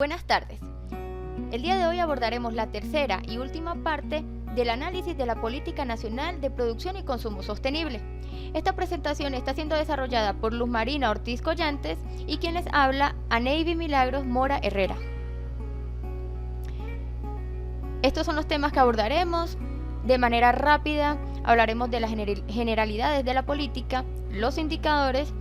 Buenas tardes. El día de hoy abordaremos la tercera y última parte del análisis de la Política Nacional de Producción y Consumo Sostenible. Esta presentación está siendo desarrollada por Luz Marina Ortiz Collantes y quien les habla, Aneiby Milagros Mora Herrera. Estos son los temas que abordaremos de manera rápida. Hablaremos de las generalidades de la política, los indicadores.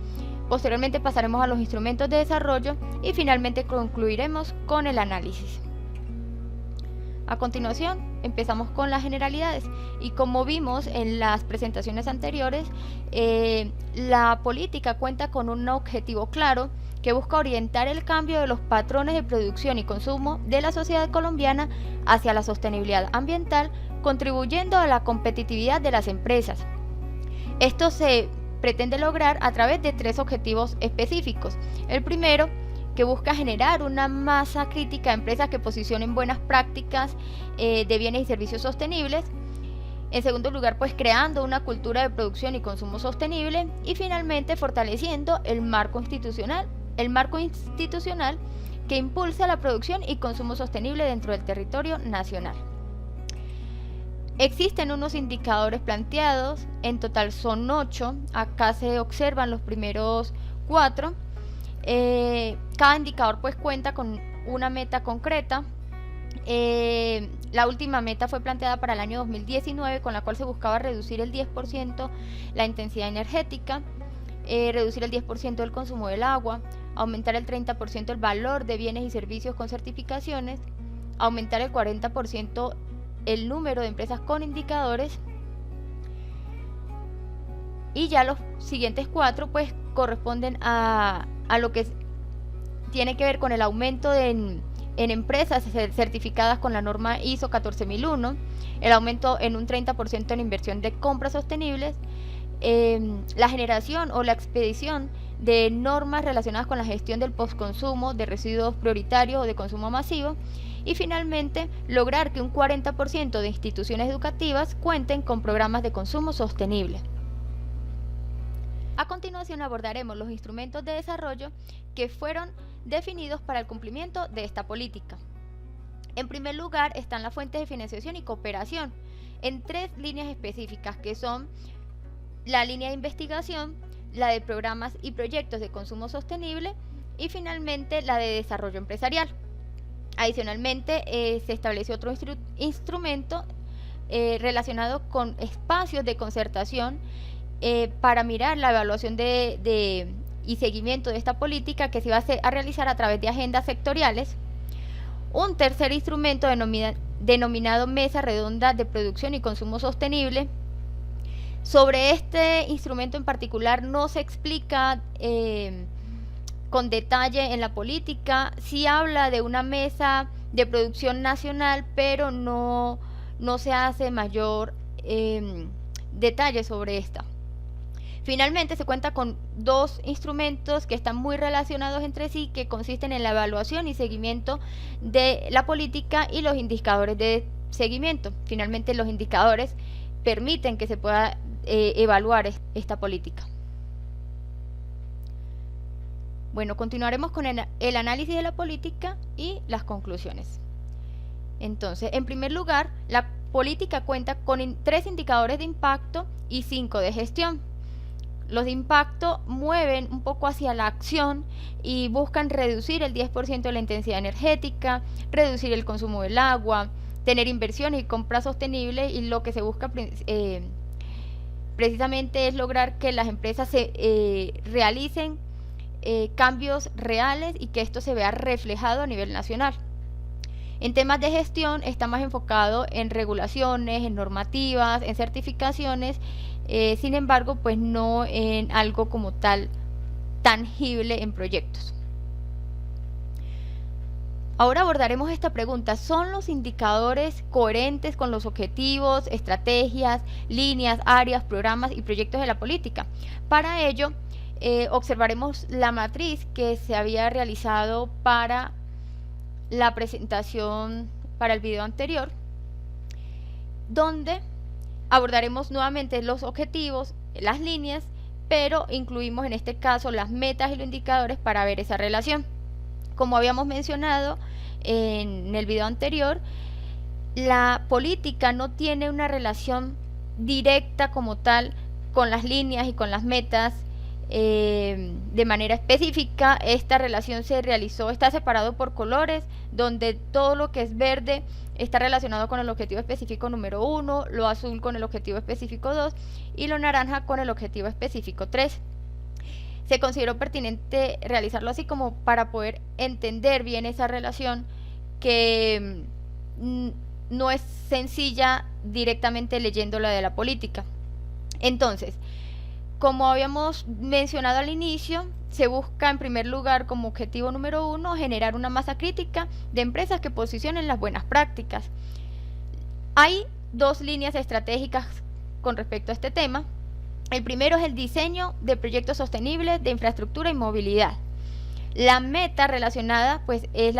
Posteriormente pasaremos a los instrumentos de desarrollo y finalmente concluiremos con el análisis. A continuación, empezamos con las generalidades y como vimos en las presentaciones anteriores, la política cuenta con un objetivo claro que busca orientar el cambio de los patrones de producción y consumo de la sociedad colombiana hacia la sostenibilidad ambiental, contribuyendo a la competitividad de las empresas. Esto se pretende lograr a través de tres objetivos específicos. El primero, que busca generar una masa crítica de empresas que posicionen buenas prácticas de bienes y servicios sostenibles. En segundo lugar, pues creando una cultura de producción y consumo sostenible. Y finalmente, fortaleciendo el marco institucional que impulsa la producción y consumo sostenible dentro del territorio nacional. Existen unos indicadores planteados, en total son 8, acá se observan los primeros 4. Cada indicador pues cuenta con una meta concreta. La última meta fue planteada para el año 2019, con la cual se buscaba reducir el 10% la intensidad energética, reducir el 10% del consumo del agua, aumentar el 30% el valor de bienes y servicios con certificaciones, aumentar el 40% el número de empresas con indicadores, y ya los siguientes 4 pues corresponden a lo que tiene que ver con el aumento en empresas certificadas con la norma ISO 14001, el aumento en un 30% en inversión de compras sostenibles, la generación o la expedición de normas relacionadas con la gestión del postconsumo de residuos prioritarios o de consumo masivo, y finalmente lograr que un 40% de instituciones educativas cuenten con programas de consumo sostenible. A continuación abordaremos los instrumentos de desarrollo que fueron definidos para el cumplimiento de esta política. En primer lugar están las fuentes de financiación y cooperación en 3 líneas específicas, que son la línea de investigación, la de programas y proyectos de consumo sostenible y finalmente la de desarrollo empresarial. Adicionalmente, se estableció otro instrumento relacionado con espacios de concertación para mirar la evaluación y seguimiento de esta política, que se iba a realizar a través de agendas sectoriales. Un tercer instrumento denominado Mesa Redonda de Producción y Consumo Sostenible. Sobre este instrumento en particular no se explica con detalle en la política. Sí habla de una mesa de producción nacional, pero no se hace mayor detalle sobre esta. Finalmente se cuenta con 2 instrumentos que están muy relacionados entre sí, que consisten en la evaluación y seguimiento de la política y los indicadores de seguimiento. Finalmente, los indicadores permiten que se pueda evaluar esta política. Bueno, continuaremos con el análisis de la política y las conclusiones. Entonces, en primer lugar, la política cuenta con 3 indicadores de impacto y 5 de gestión. Los de impacto mueven un poco hacia la acción y buscan reducir el 10% de la intensidad energética, reducir el consumo del agua, tener inversiones y compras sostenibles, y lo que se busca precisamente es lograr que las empresas realicen cambios reales y que esto se vea reflejado a nivel nacional. En temas de gestión está más enfocado en regulaciones, en normativas, en certificaciones, sin embargo, pues no en algo como tal tangible en proyectos. Ahora abordaremos esta pregunta: ¿son los indicadores coherentes con los objetivos, estrategias, líneas, áreas, programas y proyectos de la política? Para ello, observaremos la matriz que se había realizado para la presentación para el video anterior, donde abordaremos nuevamente los objetivos, las líneas, pero incluimos en este caso las metas y los indicadores para ver esa relación. como habíamos mencionado en el video anterior, la política no tiene una relación directa como tal con las líneas y con las metas de manera específica. Esta relación está separado por colores, donde todo lo que es verde está relacionado con el objetivo específico número 1, lo azul con el objetivo específico 2 y lo naranja con el objetivo específico 3. Se consideró pertinente realizarlo así como para poder entender bien esa relación que no es sencilla directamente leyéndola de la política. Entonces, como habíamos mencionado al inicio, se busca en primer lugar como objetivo número 1 generar una masa crítica de empresas que posicionen las buenas prácticas. Hay dos líneas estratégicas con respecto a este tema. El primero es el diseño de proyectos sostenibles de infraestructura y movilidad. La meta relacionada pues es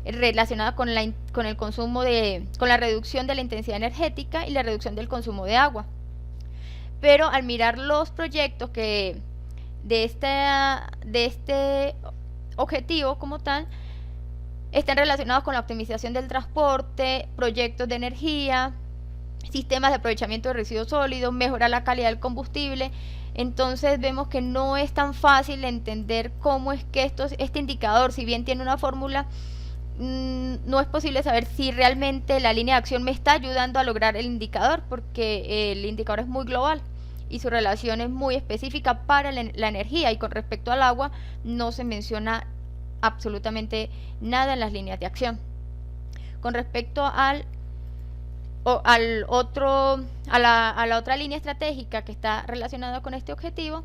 relacionada con el consumo con la reducción de la intensidad energética y la reducción del consumo de agua. Pero al mirar los proyectos que de este objetivo como tal, están relacionados con la optimización del transporte, proyectos de energía, sistemas de aprovechamiento de residuos sólidos, mejorar la calidad del combustible. Entonces vemos que no es tan fácil entender cómo es que este indicador, si bien tiene una fórmula, no es posible saber si realmente la línea de acción me está ayudando a lograr el indicador, porque el indicador es muy global y su relación es muy específica para la energía, y con respecto al agua no se menciona absolutamente nada en las líneas de acción. Con respecto a la otra línea estratégica que está relacionada con este objetivo,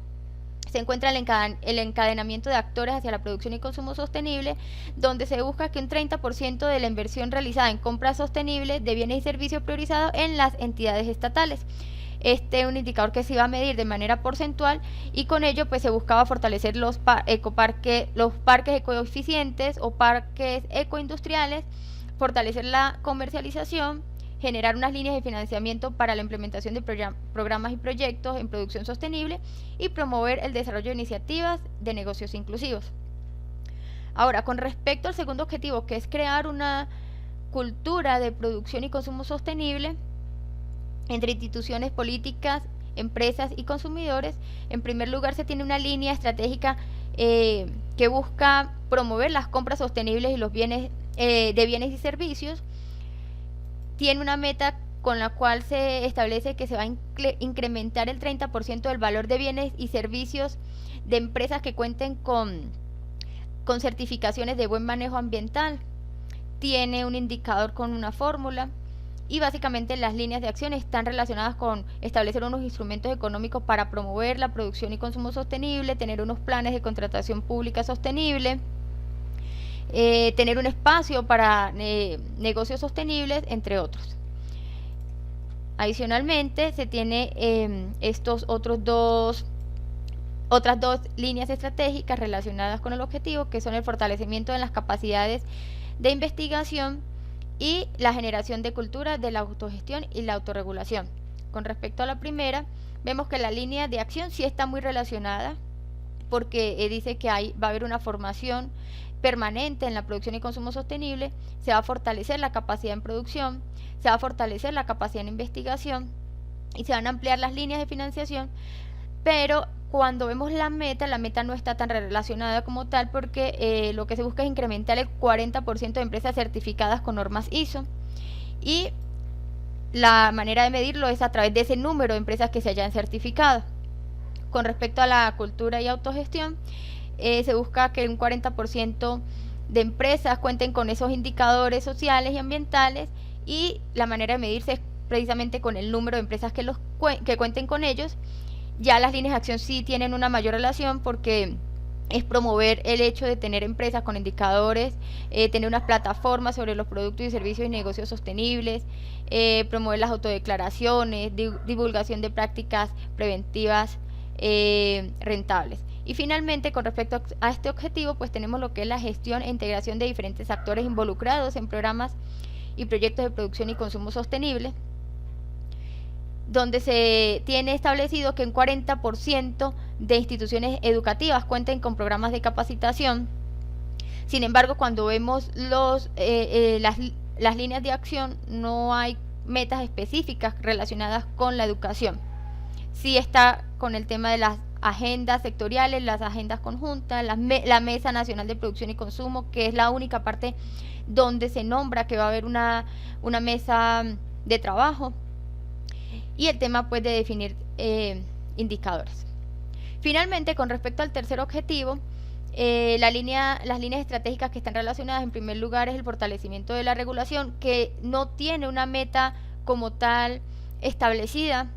se encuentra el encadenamiento de actores hacia la producción y consumo sostenible, donde se busca que un 30% de la inversión realizada en compras sostenibles de bienes y servicios priorizados en las entidades estatales. Este es un indicador que se iba a medir de manera porcentual, y con ello pues se buscaba fortalecer los parques ecoeficientes o parques ecoindustriales, fortalecer la comercialización, generar unas líneas de financiamiento para la implementación de programas y proyectos en producción sostenible y promover el desarrollo de iniciativas de negocios inclusivos. Ahora, con respecto al segundo objetivo, que es crear una cultura de producción y consumo sostenible entre instituciones políticas, empresas y consumidores, en primer lugar se tiene una línea estratégica que busca promover las compras sostenibles y los bienes y servicios. Tiene una meta con la cual se establece que se va a incrementar el 30% del valor de bienes y servicios de empresas que cuenten con certificaciones de buen manejo ambiental. Tiene un indicador con una fórmula, y básicamente las líneas de acción están relacionadas con establecer unos instrumentos económicos para promover la producción y consumo sostenible, tener unos planes de contratación pública sostenible, tener un espacio para negocios sostenibles, entre otros. Adicionalmente, se tiene otras dos líneas estratégicas relacionadas con el objetivo, que son el fortalecimiento de las capacidades de investigación y la generación de cultura de la autogestión y la autorregulación. Con respecto a la primera, vemos que la línea de acción sí está muy relacionada, porque dice que va a haber una formación permanente en la producción y consumo sostenible, se va a fortalecer la capacidad en producción, se va a fortalecer la capacidad en investigación y se van a ampliar las líneas de financiación. Pero cuando vemos la meta no está tan relacionada como tal, porque lo que se busca es incrementar el 40% de empresas certificadas con normas ISO, y la manera de medirlo es a través de ese número de empresas que se hayan certificado. Con respecto a la cultura y autogestión, se busca que un 40% de empresas cuenten con esos indicadores sociales y ambientales, y la manera de medirse es precisamente con el número de empresas que cuenten con ellos. Ya las líneas de acción sí tienen una mayor relación, porque es promover el hecho de tener empresas con indicadores, tener unas plataformas sobre los productos y servicios y negocios sostenibles, promover las autodeclaraciones, divulgación de prácticas preventivas rentables. Y finalmente, con respecto a este objetivo, pues tenemos lo que es la gestión e integración de diferentes actores involucrados en programas y proyectos de producción y consumo sostenible, donde se tiene establecido que un 40% de instituciones educativas cuenten con programas de capacitación Sin embargo, cuando vemos las líneas de acción, no hay metas específicas relacionadas con la educación. Sí está con el tema de las agendas sectoriales, las agendas conjuntas, la Mesa Nacional de Producción y Consumo, que es la única parte donde se nombra que va a haber una mesa de trabajo, y el tema pues de definir indicadores. Finalmente, con respecto al tercer objetivo, las líneas estratégicas que están relacionadas, en primer lugar, es el fortalecimiento de la regulación, que no tiene una meta como tal establecida,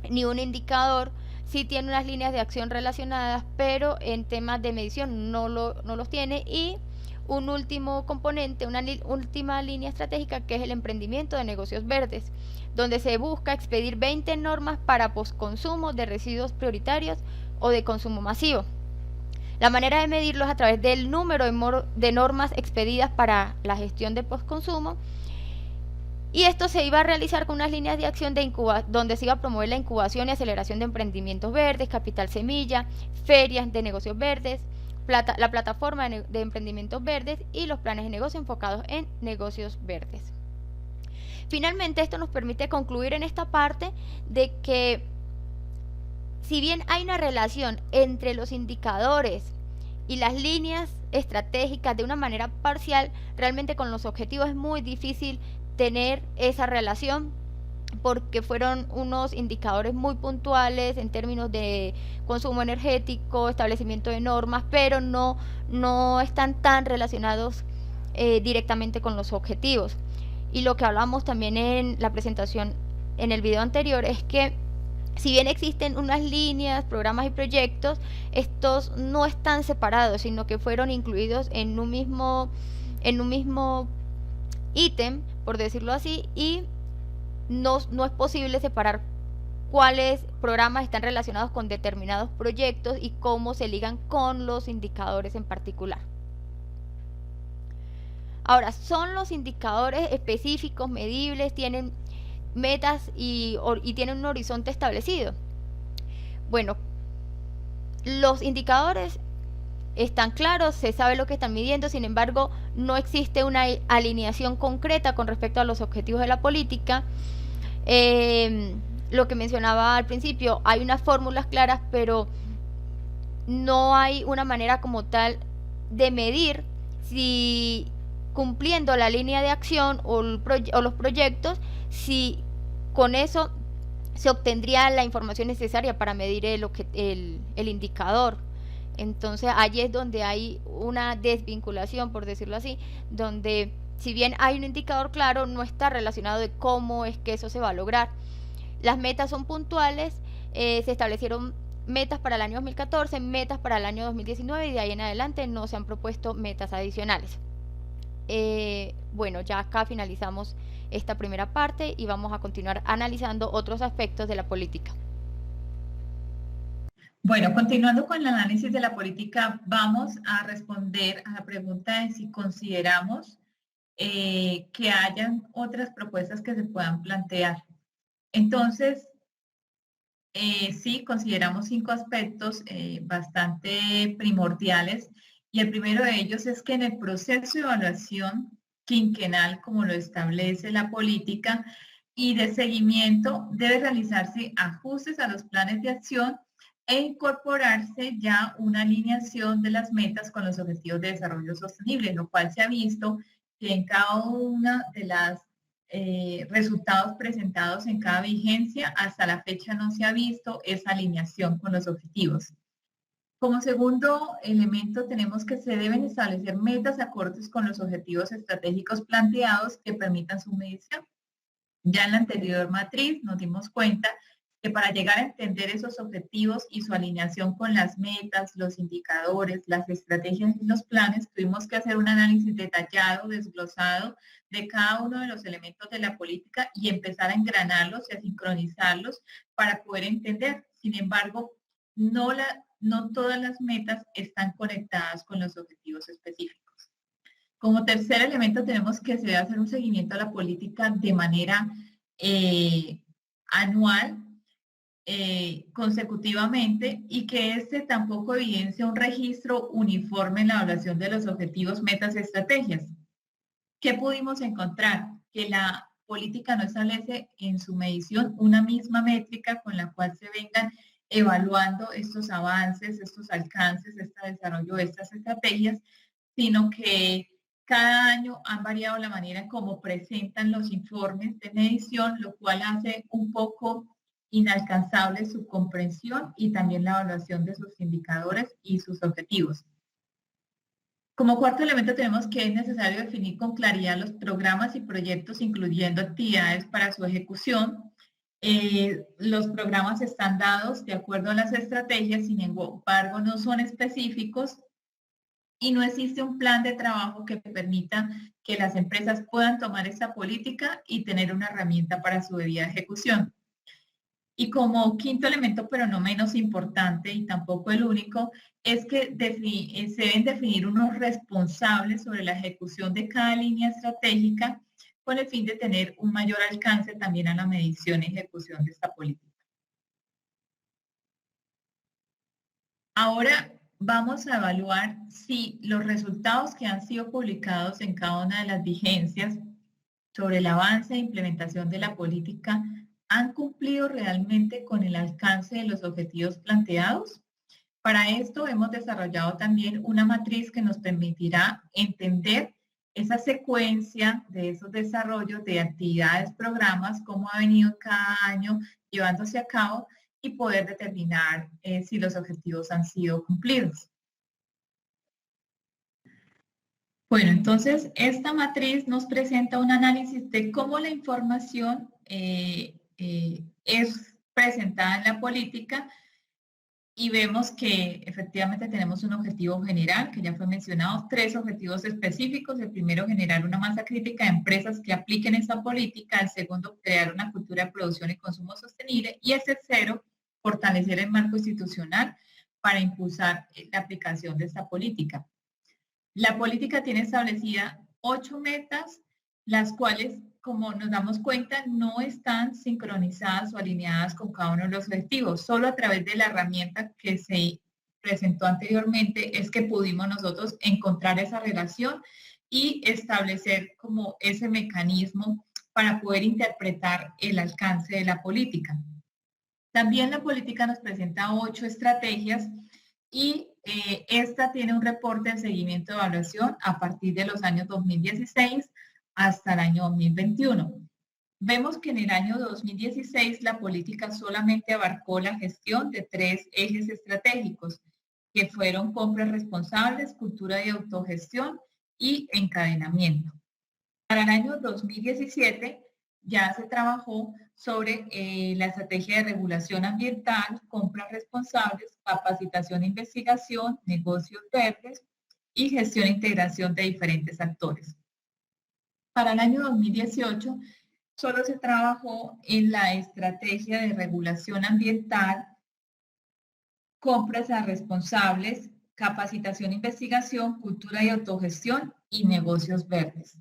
ni un indicador. Sí tiene unas líneas de acción relacionadas, pero en temas de medición no los tiene. Y un último componente, una última línea estratégica, que es el emprendimiento de negocios verdes, donde se busca expedir 20 normas para postconsumo de residuos prioritarios o de consumo masivo. La manera de medirlos es a través del número de normas expedidas para la gestión de postconsumo, y esto se iba a realizar con unas líneas de acción donde se iba a promover la incubación y aceleración de emprendimientos verdes, capital semilla, ferias de negocios verdes, la plataforma de emprendimientos verdes y los planes de negocio enfocados en negocios verdes. Finalmente, esto nos permite concluir en esta parte de que, si bien hay una relación entre los indicadores y las líneas estratégicas de una manera parcial, realmente con los objetivos es muy difícil tener esa relación, porque fueron unos indicadores muy puntuales en términos de consumo energético, establecimiento de normas, pero no están tan relacionados directamente con los objetivos. Y lo que hablamos también en la presentación en el video anterior es que, si bien existen unas líneas, programas y proyectos, estos no están separados, sino que fueron incluidos en un mismo ítem, por decirlo así, y no es posible separar cuáles programas están relacionados con determinados proyectos y cómo se ligan con los indicadores en particular. Ahora, son los indicadores específicos, medibles, tienen metas y tienen un horizonte establecido. Bueno, los indicadores están claros, se sabe lo que están midiendo, sin embargo, no existe una alineación concreta con respecto a los objetivos de la política. Lo que mencionaba al principio, hay unas fórmulas claras, pero no hay una manera como tal de medir si, cumpliendo la línea de acción o los proyectos, si con eso se obtendría la información necesaria para medir el indicador. Entonces allí es donde hay una desvinculación, por decirlo así, donde, si bien hay un indicador claro, no está relacionado de cómo es que eso se va a lograr. Las metas son puntuales, se establecieron metas para el año 2014, metas para el año 2019, y de ahí en adelante no se han propuesto metas adicionales. Bueno, ya acá finalizamos esta primera parte y vamos a continuar analizando otros aspectos de la política. Bueno, continuando con el análisis de la política, vamos a responder a la pregunta de si consideramos que hayan otras propuestas que se puedan plantear. Entonces, sí, consideramos 5 aspectos bastante primordiales, y el primero de ellos es que en el proceso de evaluación quinquenal, como lo establece la política, y de seguimiento, debe realizarse ajustes a los planes de acción e incorporarse ya una alineación de las metas con los objetivos de desarrollo sostenible, lo cual se ha visto que en cada una de las resultados presentados en cada vigencia, hasta la fecha no se ha visto esa alineación con los objetivos. Como segundo elemento, tenemos que se deben establecer metas acordes con los objetivos estratégicos planteados que permitan su medición. Ya en la anterior matriz nos dimos cuenta que para llegar a entender esos objetivos y su alineación con las metas, los indicadores, las estrategias y los planes, tuvimos que hacer un análisis detallado, desglosado de cada uno de los elementos de la política y empezar a engranarlos y a sincronizarlos para poder entender. Sin embargo, no todas las metas están conectadas con los objetivos específicos. Como tercer elemento, tenemos que se debe hacer un seguimiento a la política de manera anual, consecutivamente y que este tampoco evidencia un registro uniforme en la evaluación de los objetivos, metas y estrategias. ¿Qué pudimos encontrar? Que la política no establece en su medición una misma métrica con la cual se vengan evaluando estos avances, estos alcances, este desarrollo de estas estrategias, sino que cada año han variado la manera en cómo presentan los informes de medición, lo cual hace un poco inalcanzable su comprensión y también la evaluación de sus indicadores y sus objetivos. Como cuarto elemento tenemos que es necesario definir con claridad los programas y proyectos, incluyendo actividades para su ejecución. Los programas están dados de acuerdo a las estrategias, sin embargo no son específicos y no existe un plan de trabajo que permita que las empresas puedan tomar esta política y tener una herramienta para su debida ejecución. Y como quinto elemento, pero no menos importante y tampoco el único, es que se deben definir unos responsables sobre la ejecución de cada línea estratégica con el fin de tener un mayor alcance también a la medición y ejecución de esta política. Ahora vamos a evaluar si los resultados que han sido publicados en cada una de las vigencias sobre el avance e implementación de la política han cumplido realmente con el alcance de los objetivos planteados. Para esto hemos desarrollado también una matriz que nos permitirá entender esa secuencia de esos desarrollos de actividades, programas, cómo ha venido cada año llevándose a cabo y poder determinar si los objetivos han sido cumplidos. Bueno, entonces esta matriz nos presenta un análisis de cómo la información es presentada en la política y vemos que efectivamente tenemos un objetivo general, que ya fue mencionado, 3 objetivos específicos. El primero, generar una masa crítica de empresas que apliquen esa política. El segundo, crear una cultura de producción y consumo sostenible. Y el tercero, fortalecer el marco institucional para impulsar la aplicación de esta política. La política tiene establecidas 8 metas, las cuales, como nos damos cuenta, no están sincronizadas o alineadas con cada uno de los objetivos. Solo a través de la herramienta que se presentó anteriormente es que pudimos nosotros encontrar esa relación y establecer como ese mecanismo para poder interpretar el alcance de la política. También la política nos presenta 8 estrategias y esta tiene un reporte de seguimiento de evaluación a partir de los años 2016 hasta el año 2021. Vemos que en el año 2016 la política solamente abarcó la gestión de 3 ejes estratégicos, que fueron compras responsables, cultura de autogestión y encadenamiento. Para el año 2017 ya se trabajó sobre la estrategia de regulación ambiental, compras responsables, capacitación e investigación, negocios verdes y gestión e integración de diferentes actores. Para el año 2018 solo se trabajó en la estrategia de regulación ambiental, compras a responsables, capacitación e investigación, cultura y autogestión y negocios verdes.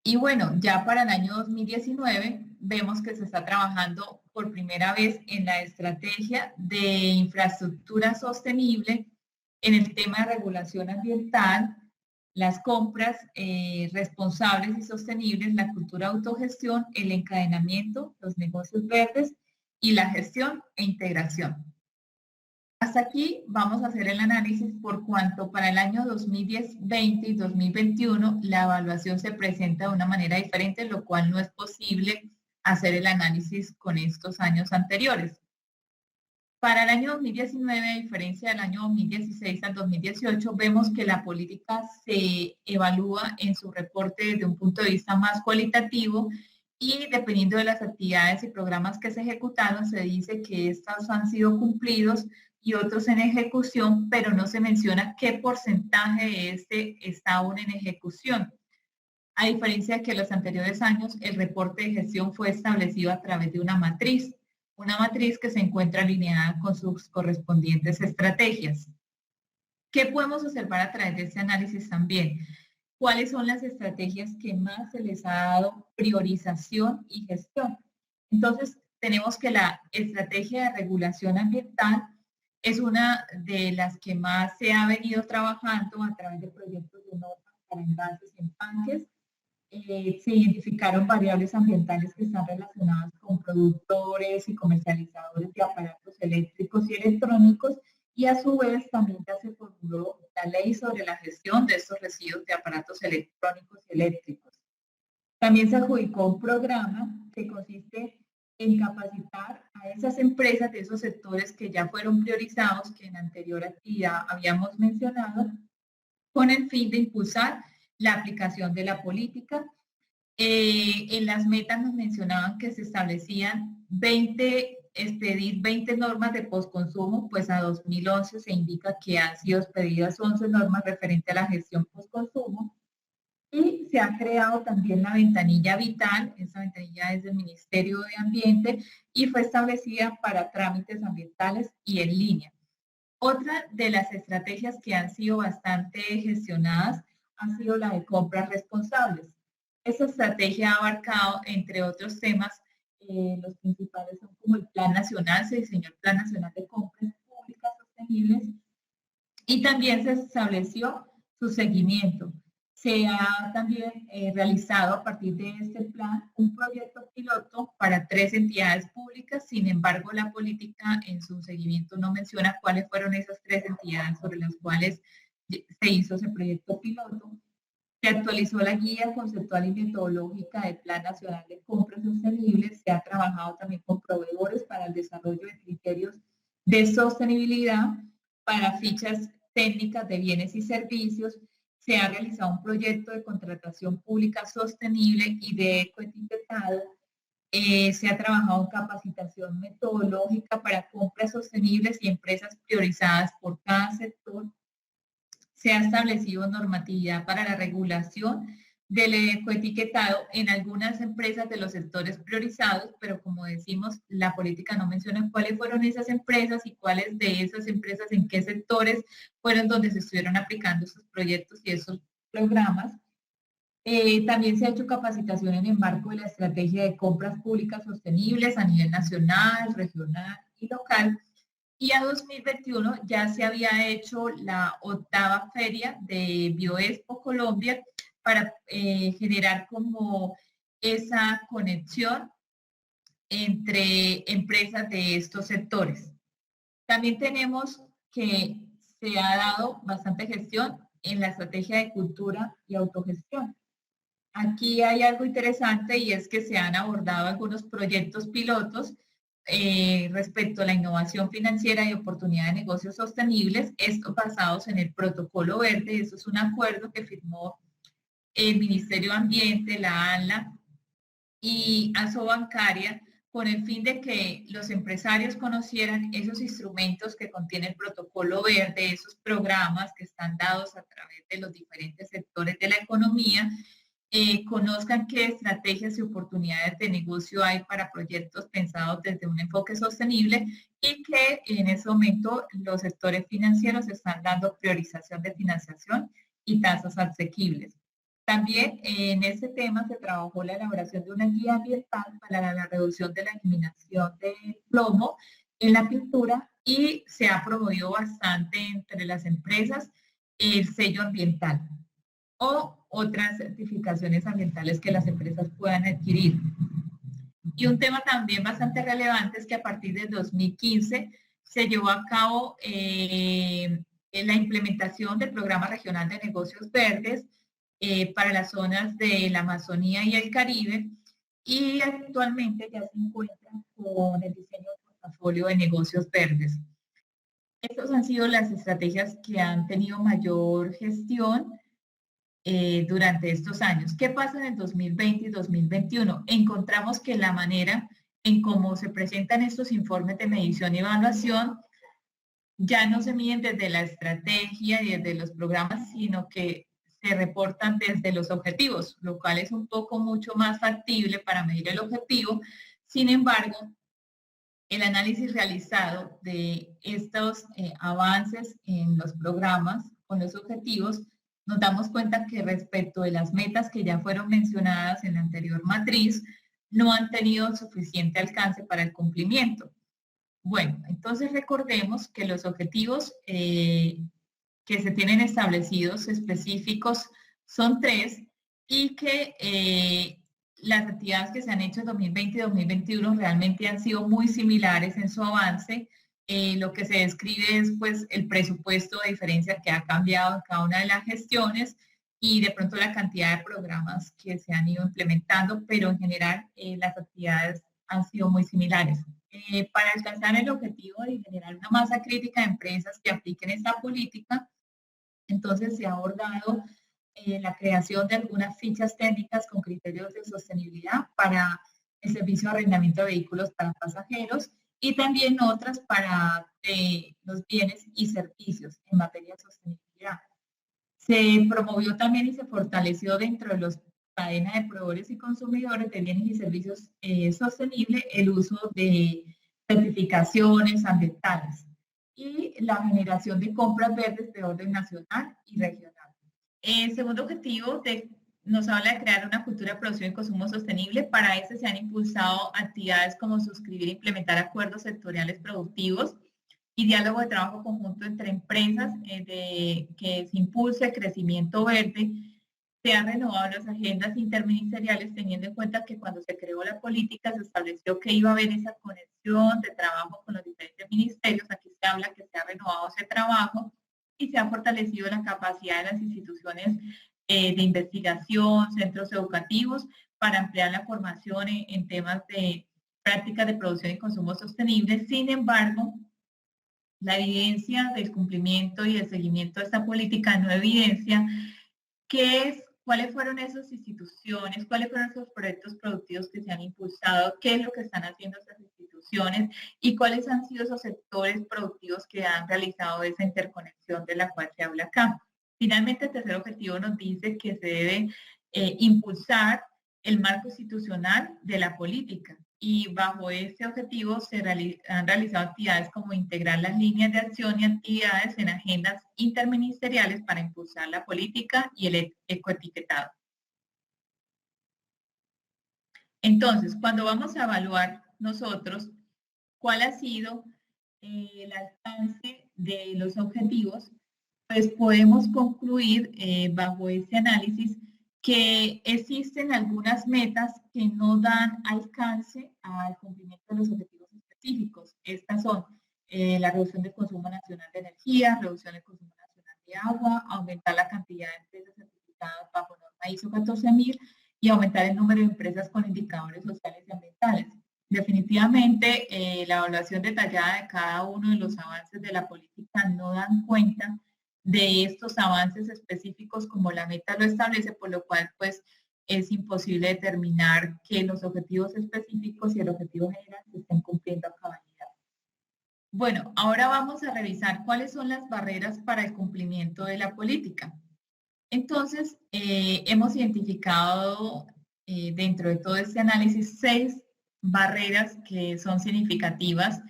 Y bueno, ya para el año 2019 vemos que se está trabajando por primera vez en la estrategia de infraestructura sostenible, en el tema de regulación ambiental, las compras responsables y sostenibles, la cultura de autogestión, el encadenamiento, los negocios verdes y la gestión e integración. Hasta aquí vamos a hacer el análisis por cuanto para el año 2020 y 2021 la evaluación se presenta de una manera diferente, lo cual no es posible hacer el análisis con estos años anteriores. Para el año 2019, a diferencia del año 2016 al 2018, vemos que la política se evalúa en su reporte desde un punto de vista más cualitativo y dependiendo de las actividades y programas que se ejecutaron, se dice que estos han sido cumplidos y otros en ejecución, pero no se menciona qué porcentaje de este está aún en ejecución. A diferencia de que en los anteriores años, el reporte de gestión fue establecido a través de una matriz que se encuentra alineada con sus correspondientes estrategias. ¿Qué podemos observar a través de este análisis también? ¿Cuáles son las estrategias que más se les ha dado priorización y gestión? Entonces, tenemos que la estrategia de regulación ambiental es una de las que más se ha venido trabajando a través de proyectos de normas para envases y empaques. Se identificaron variables ambientales que están relacionadas con productores y comercializadores de aparatos eléctricos y electrónicos, y a su vez también ya se formuló la ley sobre la gestión de estos residuos de aparatos electrónicos y eléctricos. También se adjudicó un programa que consiste en capacitar a esas empresas de esos sectores que ya fueron priorizados, que en anterior actividad habíamos mencionado, con el fin de impulsar la aplicación de la política. En las metas nos mencionaban que se establecían expedir 20 normas de postconsumo, pues a 2011 se indica que han sido expedidas 11 normas referentes a la gestión postconsumo, y se ha creado también la ventanilla vital. Esa ventanilla es del Ministerio de Ambiente y fue establecida para trámites ambientales y en línea. Otra de las estrategias que han sido bastante gestionadas ha sido la de compras responsables. Esta estrategia ha abarcado, entre otros temas, los principales son como el Plan Nacional, se diseñó el Plan Nacional de Compras Públicas Sostenibles, y también se estableció su seguimiento. Se ha también realizado a partir de este plan un proyecto piloto para 3 entidades públicas. Sin embargo, la política en su seguimiento no menciona cuáles fueron esas 3 entidades sobre las cuales se hizo ese proyecto piloto. Se actualizó la guía conceptual y metodológica del Plan Nacional de Compras Sostenibles. Se ha trabajado también con proveedores para el desarrollo de criterios de sostenibilidad para fichas técnicas de bienes y servicios. Se ha realizado un proyecto de contratación pública sostenible y de ecoetiquetado. Se ha trabajado en capacitación metodológica para compras sostenibles y empresas priorizadas por cada sector. Se ha establecido normatividad para la regulación del ecoetiquetado en algunas empresas de los sectores priorizados, pero como decimos, la política no menciona cuáles fueron esas empresas y cuáles de esas empresas, en qué sectores fueron donde se estuvieron aplicando esos proyectos y esos programas. También se ha hecho capacitación en el marco de la estrategia de compras públicas sostenibles a nivel nacional, regional y local. Y a 2021 ya se había hecho la 8ª feria de Bioexpo Colombia para generar como esa conexión entre empresas de estos sectores. También tenemos que se ha dado bastante gestión en la estrategia de cultura y autogestión. Aquí hay algo interesante, y es que se han abordado algunos proyectos pilotos respecto a la innovación financiera y oportunidad de negocios sostenibles, estos basados en el Protocolo Verde. Eso es un acuerdo que firmó el Ministerio de Ambiente, la ANLA y Asobancaria, con el fin de que los empresarios conocieran esos instrumentos que contiene el Protocolo Verde, esos programas que están dados a través de los diferentes sectores de la economía, conozcan qué estrategias y oportunidades de negocio hay para proyectos pensados desde un enfoque sostenible, y que en ese momento los sectores financieros están dando priorización de financiación y tasas asequibles. También en este tema se trabajó la elaboración de una guía ambiental para la reducción de la eliminación de plomo en la pintura, y se ha promovido bastante entre las empresas el sello ambiental o otras certificaciones ambientales que las empresas puedan adquirir. Y un tema también bastante relevante es que a partir de 2015 se llevó a cabo la implementación del Programa Regional de Negocios Verdes para las zonas de la Amazonía y el Caribe, y actualmente ya se encuentra con el diseño de portafolio de negocios verdes. Estas han sido las estrategias que han tenido mayor gestión durante estos años. ¿Qué pasa en el 2020 y 2021? Encontramos que la manera en cómo se presentan estos informes de medición y evaluación ya no se miden desde la estrategia y desde los programas, sino que se reportan desde los objetivos, lo cual es un poco mucho más factible para medir el objetivo. Sin embargo, el análisis realizado de estos avances en los programas con los objetivos, nos damos cuenta que respecto de las metas que ya fueron mencionadas en la anterior matriz, no han tenido suficiente alcance para el cumplimiento. Bueno, entonces recordemos que los objetivos que se tienen establecidos específicos son 3 y que las actividades que se han hecho en 2020 y 2021 realmente han sido muy similares en su avance. Lo que se describe es pues el presupuesto de diferencia que ha cambiado en cada una de las gestiones y de pronto la cantidad de programas que se han ido implementando, pero en general las actividades han sido muy similares. Para alcanzar el objetivo de generar una masa crítica de empresas que apliquen esta política, entonces se ha abordado la creación de algunas fichas técnicas con criterios de sostenibilidad para el servicio de arrendamiento de vehículos para pasajeros y también otras para los bienes y servicios en materia de sostenibilidad. Se promovió también y se fortaleció dentro de los cadenas de proveedores y consumidores de bienes y servicios sostenibles el uso de certificaciones ambientales y la generación de compras verdes de orden nacional y regional. El segundo objetivo nos habla de crear una cultura de producción y consumo sostenible. Para eso se han impulsado actividades como suscribir e implementar acuerdos sectoriales productivos y diálogo de trabajo conjunto entre empresas que se impulse el crecimiento verde. Se han renovado las agendas interministeriales teniendo en cuenta que cuando se creó la política se estableció que iba a haber esa conexión de trabajo con los diferentes ministerios. Aquí se habla que se ha renovado ese trabajo y se ha fortalecido la capacidad de las instituciones de investigación, centros educativos, para ampliar la formación en temas de prácticas de producción y consumo sostenible. Sin embargo, la evidencia del cumplimiento y el seguimiento de esta política no evidencia cuáles fueron esas instituciones, cuáles fueron esos proyectos productivos que se han impulsado, qué es lo que están haciendo esas instituciones y cuáles han sido esos sectores productivos que han realizado esa interconexión de la cual se habla acá. Finalmente, el tercer objetivo nos dice que se debe impulsar el marco institucional de la política y bajo este objetivo se han realizado actividades como integrar las líneas de acción y actividades en agendas interministeriales para impulsar la política y el ecoetiquetado. Entonces, cuando vamos a evaluar nosotros cuál ha sido el alcance de los objetivos, pues podemos concluir bajo este análisis que existen algunas metas que no dan alcance al cumplimiento de los objetivos específicos. Estas son la reducción del consumo nacional de energía, reducción del consumo nacional de agua, aumentar la cantidad de empresas certificadas bajo norma ISO 14000 y aumentar el número de empresas con indicadores sociales y ambientales. Definitivamente, la evaluación detallada de cada uno de los avances de la política no dan cuenta de estos avances específicos como la meta lo establece, por lo cual pues es imposible determinar que los objetivos específicos y el objetivo general se estén cumpliendo a cabalidad. Bueno, ahora vamos a revisar cuáles son las barreras para el cumplimiento de la política. Entonces, hemos identificado dentro de todo este análisis 6 barreras que son significativas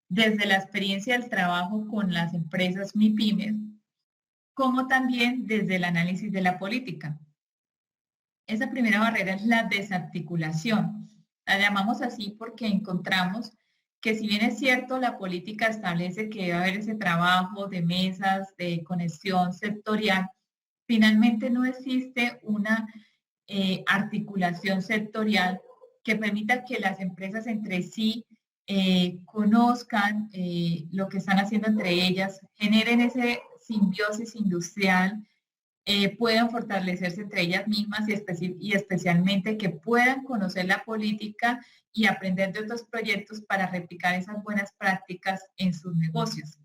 desde la experiencia del trabajo con las empresas MIPYMES, como también desde el análisis de la política. Esa primera barrera es la desarticulación. La llamamos así porque encontramos que si bien es cierto, la política establece que debe haber ese trabajo de mesas, de conexión sectorial, finalmente no existe una articulación sectorial que permita que las empresas entre sí conozcan lo que están haciendo entre ellas, generen ese simbiosis industrial, puedan fortalecerse entre ellas mismas y especialmente que puedan conocer la política y aprender de otros proyectos para replicar esas buenas prácticas en sus negocios.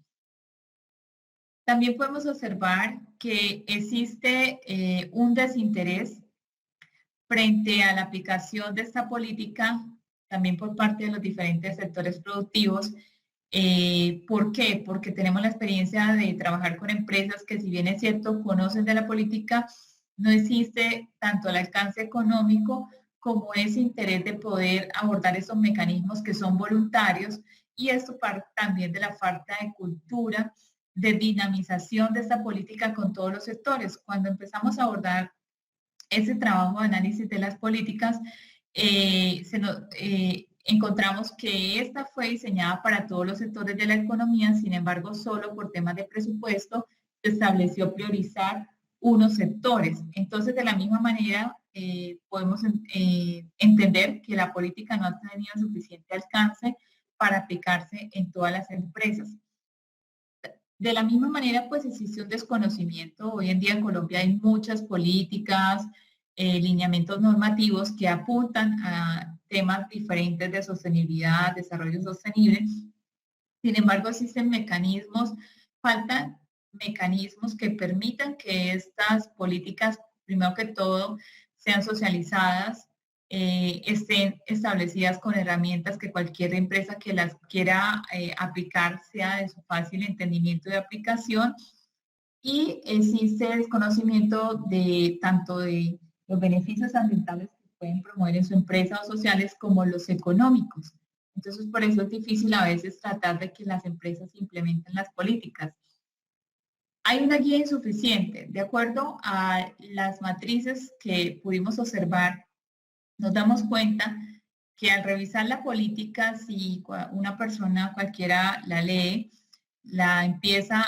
También podemos observar que existe un desinterés frente a la aplicación de esta política, también por parte de los diferentes sectores productivos. ¿Por qué? Porque tenemos la experiencia de trabajar con empresas que, si bien es cierto, conocen de la política, no existe tanto el alcance económico como ese interés de poder abordar esos mecanismos que son voluntarios, y esto parte también de la falta de cultura de dinamización de esta política con todos los sectores. Cuando empezamos a abordar ese trabajo de análisis de las políticas, encontramos que esta fue diseñada para todos los sectores de la economía, sin embargo, solo por temas de presupuesto se estableció priorizar unos sectores. Entonces, de la misma manera, podemos entender que la política no ha tenido suficiente alcance para aplicarse en todas las empresas. De la misma manera, pues existe un desconocimiento. Hoy en día en Colombia hay muchas políticas, lineamientos normativos que apuntan a temas diferentes de sostenibilidad, desarrollo sostenible. Sin embargo, existen mecanismos, faltan mecanismos que permitan que estas políticas, primero que todo, sean socializadas, estén establecidas con herramientas que cualquier empresa que las quiera aplicar sea de su fácil entendimiento de aplicación, y existe desconocimiento de tanto de los beneficios ambientales que pueden promover en su empresa o sociales como los económicos. Entonces, por eso es difícil a veces tratar de que las empresas implementen las políticas. Hay una guía insuficiente. De acuerdo a las matrices que pudimos observar, nos damos cuenta que al revisar la política, si una persona cualquiera la lee, la empieza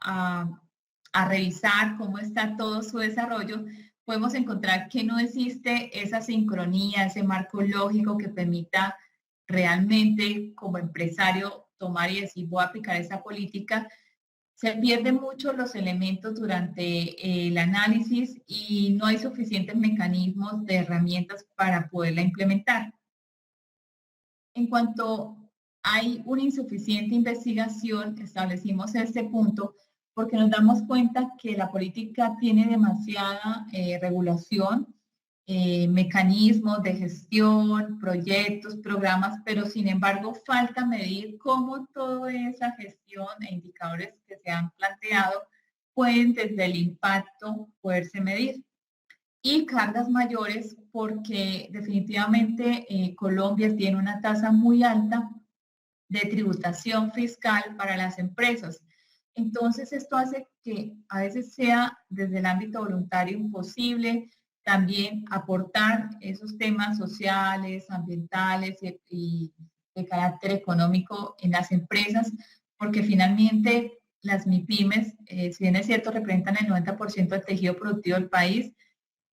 a revisar cómo está todo su desarrollo, podemos encontrar que no existe esa sincronía, ese marco lógico que permita realmente como empresario tomar y decir voy a aplicar esa política. Se pierden mucho los elementos durante el análisis y no hay suficientes mecanismos de herramientas para poderla implementar. En cuanto hay una insuficiente investigación, establecimos este punto porque nos damos cuenta que la política tiene demasiada regulación, mecanismos de gestión, proyectos, programas, pero sin embargo falta medir cómo toda esa gestión e indicadores que se han planteado pueden desde el impacto poderse medir. Y cargas mayores porque definitivamente Colombia tiene una tasa muy alta de tributación fiscal para las empresas. Entonces esto hace que a veces sea desde el ámbito voluntario imposible también aportar esos temas sociales, ambientales y de carácter económico en las empresas, porque finalmente las MIPYMES, si bien es cierto, representan el 90% del tejido productivo del país,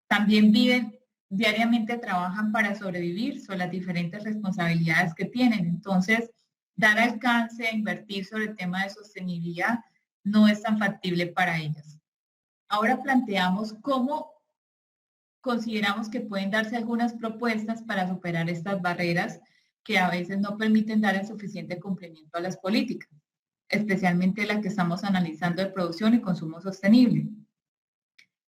también viven, diariamente trabajan para sobrevivir, son las diferentes responsabilidades que tienen. Entonces, dar alcance a invertir sobre el tema de sostenibilidad no es tan factible para ellas. Ahora planteamos cómo consideramos que pueden darse algunas propuestas para superar estas barreras que a veces no permiten dar el suficiente cumplimiento a las políticas, especialmente la que estamos analizando de producción y consumo sostenible.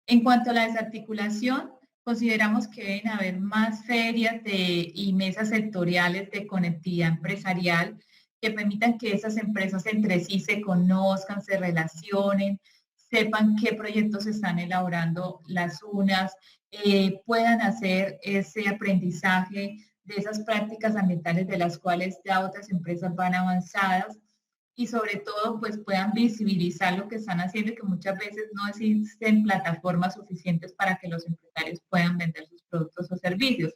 En cuanto a la desarticulación, consideramos que deben haber más ferias y mesas sectoriales de conectividad empresarial que permitan que esas empresas entre sí se conozcan, se relacionen, sepan qué proyectos están elaborando las unas, puedan hacer ese aprendizaje de esas prácticas ambientales de las cuales ya otras empresas van avanzadas, y sobre todo pues puedan visibilizar lo que están haciendo, y que muchas veces no existen plataformas suficientes para que los empresarios puedan vender sus productos o servicios.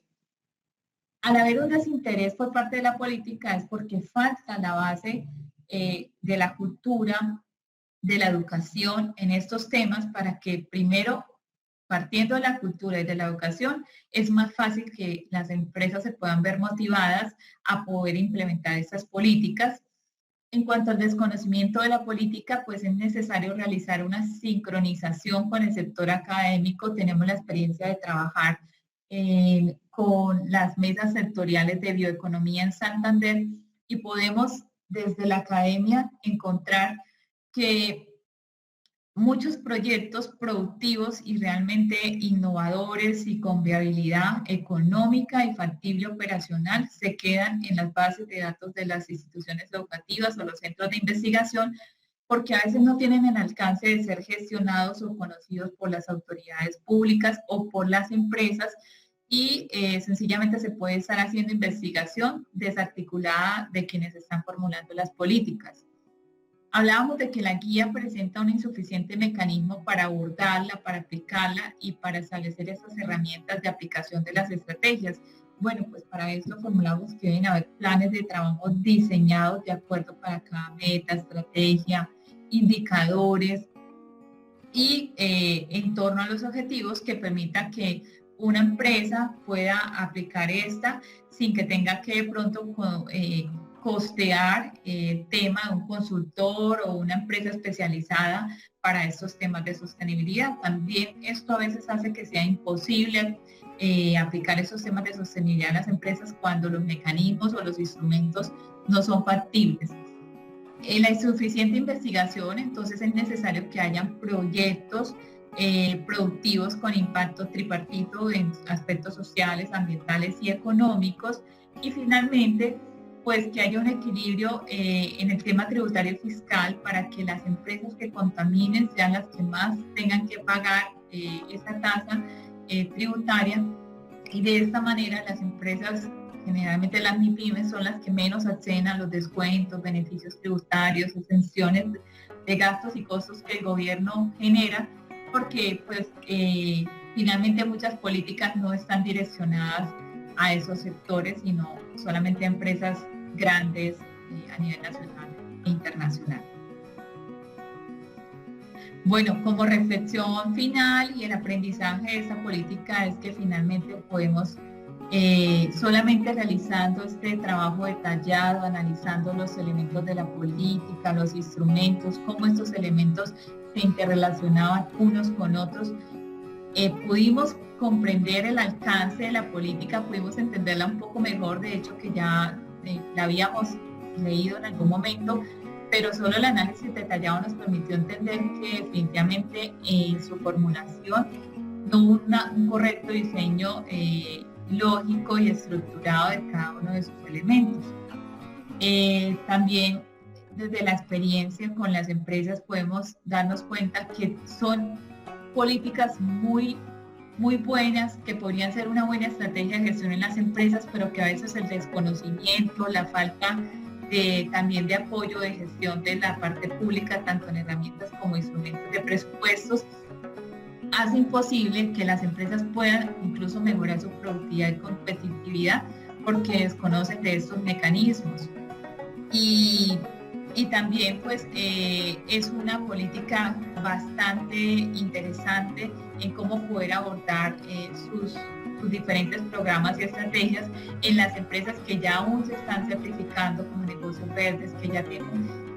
Al haber un desinterés por parte de la política es porque falta la base de la cultura, de la educación en estos temas, para que primero, partiendo de la cultura y de la educación, es más fácil que las empresas se puedan ver motivadas a poder implementar estas políticas. En cuanto al desconocimiento de la política, pues es necesario realizar una sincronización con el sector académico. Tenemos la experiencia de trabajar con las mesas sectoriales de bioeconomía en Santander, y podemos desde la academia encontrar que muchos proyectos productivos y realmente innovadores y con viabilidad económica y factible operacional se quedan en las bases de datos de las instituciones educativas o los centros de investigación, porque a veces no tienen el alcance de ser gestionados o conocidos por las autoridades públicas o por las empresas, y sencillamente se puede estar haciendo investigación desarticulada de quienes están formulando las políticas. Hablábamos de que la guía presenta un insuficiente mecanismo para abordarla, para aplicarla y para establecer esas herramientas de aplicación de las estrategias. Bueno, pues para esto formulamos que deben haber planes de trabajo diseñados de acuerdo para cada meta, estrategia, indicadores y en torno a los objetivos que permita que una empresa pueda aplicar esta sin que tenga que de pronto costear el tema de un consultor o una empresa especializada para estos temas de sostenibilidad. También esto a veces hace que sea imposible aplicar esos temas de sostenibilidad a las empresas cuando los mecanismos o los instrumentos no son factibles. La insuficiente investigación, entonces es necesario que hayan proyectos productivos con impacto tripartito en aspectos sociales, ambientales y económicos. Y finalmente, pues que haya un equilibrio en el tema tributario y fiscal para que las empresas que contaminen sean las que más tengan que pagar esa tasa tributaria, y de esta manera las empresas, generalmente las MIPYMES, son las que menos acceden a los descuentos, beneficios tributarios, exenciones de gastos y costos que el gobierno genera, porque pues finalmente muchas políticas no están direccionadas a esos sectores, sino solamente a empresas grandes a nivel nacional e internacional. Bueno, como reflexión final y el aprendizaje de esta política es que finalmente podemos, solamente realizando este trabajo detallado, analizando los elementos de la política, los instrumentos, cómo estos elementos se interrelacionaban unos con otros, pudimos comprender el alcance de la política, pudimos entenderla un poco mejor, de hecho que ya la habíamos leído en algún momento, pero solo el análisis detallado nos permitió entender que definitivamente en su formulación no hubo un correcto diseño lógico y estructurado de cada uno de sus elementos. También desde la experiencia con las empresas podemos darnos cuenta que son políticas muy buenas, que podrían ser una buena estrategia de gestión en las empresas, pero que a veces el desconocimiento, la falta también de apoyo de gestión de la parte pública, tanto en herramientas como instrumentos de presupuestos, hace imposible que las empresas puedan incluso mejorar su productividad y competitividad porque desconocen de estos mecanismos. Y también pues es una política bastante interesante en cómo poder abordar sus diferentes programas y estrategias en las empresas que ya aún se están certificando como negocios verdes, que ya tienen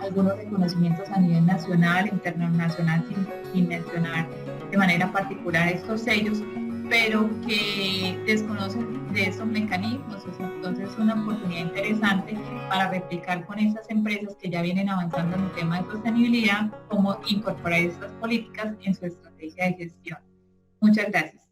algunos reconocimientos a nivel nacional, internacional, sin mencionar de manera particular estos sellos, pero que desconocen de esos mecanismos. Entonces es una oportunidad interesante para replicar con esas empresas que ya vienen avanzando en el tema de sostenibilidad, cómo incorporar estas políticas en su estrategia de gestión. Muchas gracias.